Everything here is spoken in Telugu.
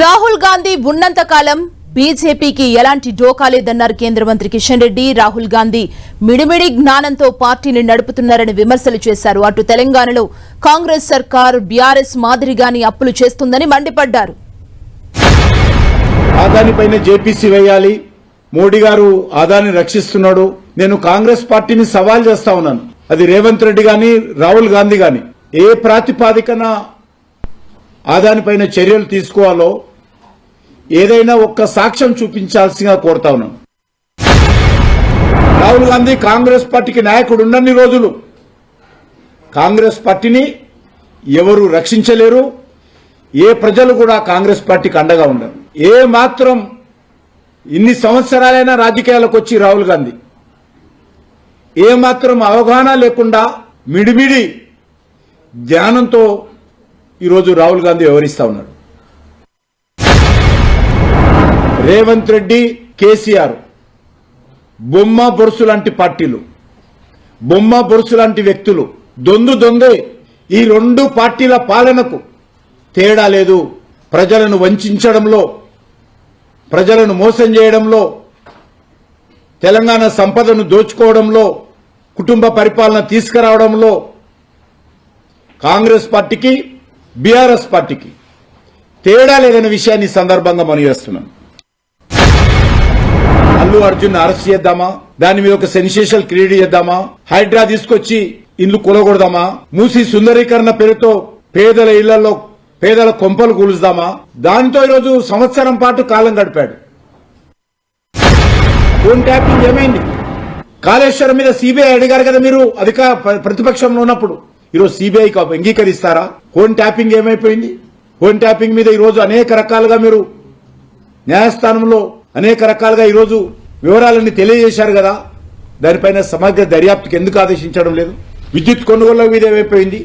రాహుల్ గాంధీ ఉన్నంత కాలం బీజేపీకి ఎలాంటి డోకా లేదన్నారు కేంద్ర మంత్రి కిషన్ రెడ్డి. రాహుల్ గాంధీ మిడిమిడి జ్ఞానంతో పార్టీని నడుపుతున్నారని విమర్శలు చేశారు. అటు తెలంగాణలో కాంగ్రెస్ సర్కార్ బీఆర్ఎస్ మాదిరిగాని అప్పులు చేస్తుందని మండిపడ్డారు. ఆదానిపైన జేపీసీ వేయాలి, మోడీ గారు ఆదాని రక్షిస్తున్నాడు. నేను కాంగ్రెస్ పార్టీని సవాల్ చేస్తా ఉన్నాను. అది రేవంత్ రెడ్డి గాని రాహుల్ గాంధీ గాని ఏ ప్రాతిపాదికన ఆదానిపైన చర్యలు తీసుకోవాలో ఏదైనా ఒక్క సాక్ష్యం చూపించాల్సిందిగా కోరుతా ఉన్నాను. రాహుల్ గాంధీ కాంగ్రెస్ పార్టీకి నాయకుడు ఉన్నన్ని రోజులు కాంగ్రెస్ పార్టీని ఎవరు రక్షించలేరు. ఏ ప్రజలు కూడా కాంగ్రెస్ పార్టీకి అండగా ఉండరు. ఏ మాత్రం ఇన్ని సంవత్సరాలైనా రాజకీయాలకు వచ్చి రాహుల్ గాంధీ ఏ మాత్రం అవగాహన లేకుండా మిడిమిడి జ్ఞానంతో ఈరోజు రాహుల్ గాంధీ వ్యవహరిస్తా ఉన్నాడు. రేవంత్ రెడ్డి, కేసీఆర్ బొమ్మ బొరుసు లాంటి పార్టీలు, బొమ్మ బొరుసు లాంటి వ్యక్తులు, దొందే. ఈ రెండు పార్టీల పాలనకు తేడా లేదు. ప్రజలను వంచడంలో, ప్రజలను మోసం చేయడంలో, తెలంగాణ సంపదను దోచుకోవడంలో, కుటుంబ పరిపాలన తీసుకురావడంలో కాంగ్రెస్ పార్టీకి బీఆర్ఎస్ పార్టీకి తేడా లేదనే విషయాన్ని సందర్భంగా మనం చేస్తున్నాం. అల్లు అర్జున్ అరెస్ట్ చేద్దామా, దాని మీద ఒక సెన్సేషనల్ క్రియేట్ చేద్దామా, హైడ్రా తీసుకొచ్చి ఇల్లు కూలగొడదామా, మూసి సుందరీకరణ పేరుతో పేదల ఇళ్లలో పేదల కొంపలు కూలుస్తామా, దానితో ఈరోజు సంవత్సరం పాటు కాలం గడిపాడు. ఫోన్ ట్యాపింగ్ ఏమైంది? కాళేశ్వరం మీద సిబిఐ అడిగారు కదా మీరు ప్రతిపక్షంలో ఉన్నప్పుడు. ఈరోజు సిబిఐకి అంగీకరిస్తారా? ఫోన్ ట్యాపింగ్ ఏమైపోయింది? ఫోన్ ట్యాపింగ్ మీద ఈరోజు అనేక రకాలుగా మీరు న్యాయస్థానంలో అనేక రకాలుగా ఈరోజు వివరాలన్నీ తెలియజేశారు కదా. దానిపైన సమగ్ర దర్యాప్తుకి ఎందుకు ఆదేశించడం లేదు? విద్యుత్ కొనుగోళ్ల మీద ఏమైపోయింది?